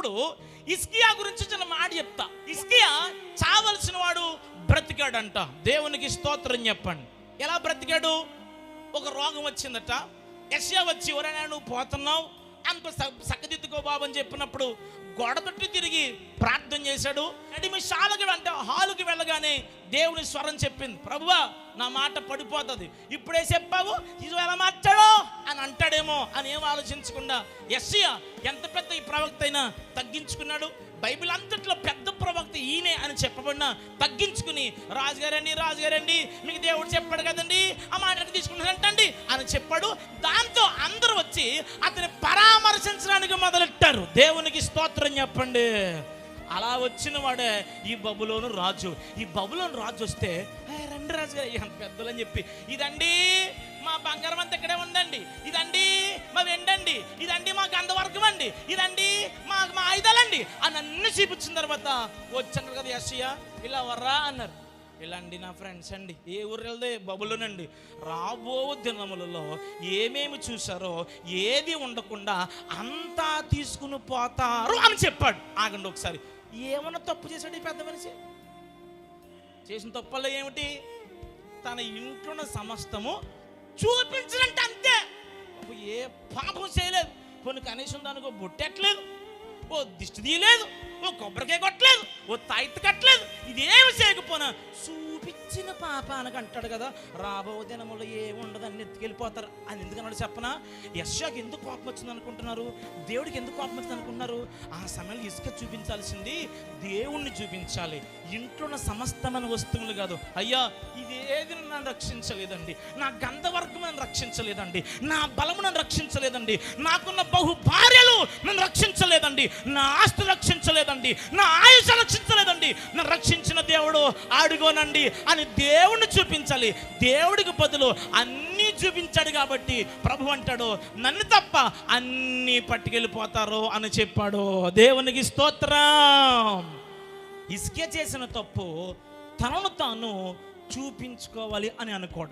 ఇప్పుడు హిజ్కియా గురించి చిన్న మాట చెప్తా. హిజ్కియా చావలసిన వాడు బ్రతికాడంట. దేవునికి స్తోత్రం చెప్పండి. ఎలా బ్రతికాడు? ఒక రోగం వచ్చిందట. యెషయా వచ్చి ఎవరైనా నువ్వు పోతున్నావు అంత సక్కదిద్దుకో బాబు అని చెప్పినప్పుడు గోడ తొట్టి తిరిగి ప్రార్థన చేశాడు. నడిమిషాలకి అంటే హాలుకి వెళ్ళగానే దేవుని స్వరం చెప్పింది, ప్రభువా నా మాట పడిపోతుంది, ఇప్పుడే చెప్పావు ఇది ఎలా మార్చాడో అని అంటాడేమో అని ఏం ఆలోచించకుండా యెషయా ఎంత పెద్ద ఈ ప్రవక్త అయినా తగ్గించుకున్నాడు. బైబిల్ అంతట్లో పెద్ద ప్రవక్త ఈయనే అని చెప్పబడిన తగ్గించుకుని రాజుగారండి మీకు దేవుడు చెప్పాడు కదండి, ఆ మాటకి తీసుకుంటారంటండి అని చెప్పాడు. దాంతో అందరూ వచ్చి అతని పరామర్శించడానికి మొదలెట్టారు. దేవునికి స్తోత్రం చెప్పండి. అలా వచ్చిన వాడే ఈ బబులోను రాజు. ఈ బబులోను రాజు వస్తే రండి రాజుగారు ఎంత పెద్దలని చెప్పి, ఇదండి మా బంగారం అంతా ఇక్కడే ఉందండి, ఇదండి మా వెండండి, ఇదండి మా గంధవర్గం అండి, ఇదండి మా ఆయుధాలండి అని అన్ని చూపించిన తర్వాత వచ్చాను కదా యెషయా ఇలా వర్రా అన్నారు. ఇలాండి నా ఫ్రెండ్స్ అండి, ఏ ఊరు వెళ్దే బబులోనండి, రాబో దినములలో ఏమేమి చూసారో ఏది ఉండకుండా అంతా తీసుకుని పోతారు అని చెప్పాడు. ఆగండి ఒకసారి, ఏమన్నా తప్పు చేశాడు ఈ పెద్ద మనిషి? చేసిన తప్పుల్లో ఏమిటి? తన ఇంట్లో సమస్తము చూపించాలంటే అంతే. ఏ పాపం చేయలేదు, కొన్ని కనీసం దానికి ఓ బొట్టెట్లేదు, ఓ దిష్టి తీయలేదు, ఓ కొబ్బరికాయ కొట్టలేదు, ఓ తాయిత్తు కట్టలేదు, ఇదేమి చేయకపోయినా చూపించిన పాపానికి అంటాడు కదా రాబో దినములో ఏముండదు అన్ని ఎత్తుకెళ్ళిపోతారు అని. ఎందుకన్నాడు చెప్పనా? యెషయాకి ఎందుకు కోపం వచ్చింది అనుకుంటున్నారు? దేవుడికి ఎందుకు కోపం వచ్చింది అనుకుంటున్నారు? ఆ సమయంలో ఇసుక చూపించాల్సింది దేవుణ్ణి చూపించాలి, ఇంట్లో ఉన్న సమస్తమైన వస్తువులు కాదు. అయ్యా ఇదేది నన్ను రక్షించలేదండి, నా గంధవర్గం నన్ను రక్షించలేదండి, నా బలము నన్ను రక్షించలేదండి, నాకున్న బహు భార్యలు నన్ను రక్షించలేదండి, నా ఆస్తి రక్షించలేదండి, నా ఆయుష్ రక్షించలేదండి, నన్ను రక్షించిన దేవుడు ఆడుగోనండి అని దేవుణ్ణి చూపించాలి. దేవుడికి బదులు అన్నీ చూపించాడు కాబట్టి ప్రభు అంటాడు నన్ను తప్ప అన్నీ పట్టుకెళ్ళిపోతారు అని చెప్పాడు. దేవునికి స్తోత్రం. హిజ్కియా చేసిన తప్పు తనను తాను చూపించుకోవాలి అని అనుకోడు.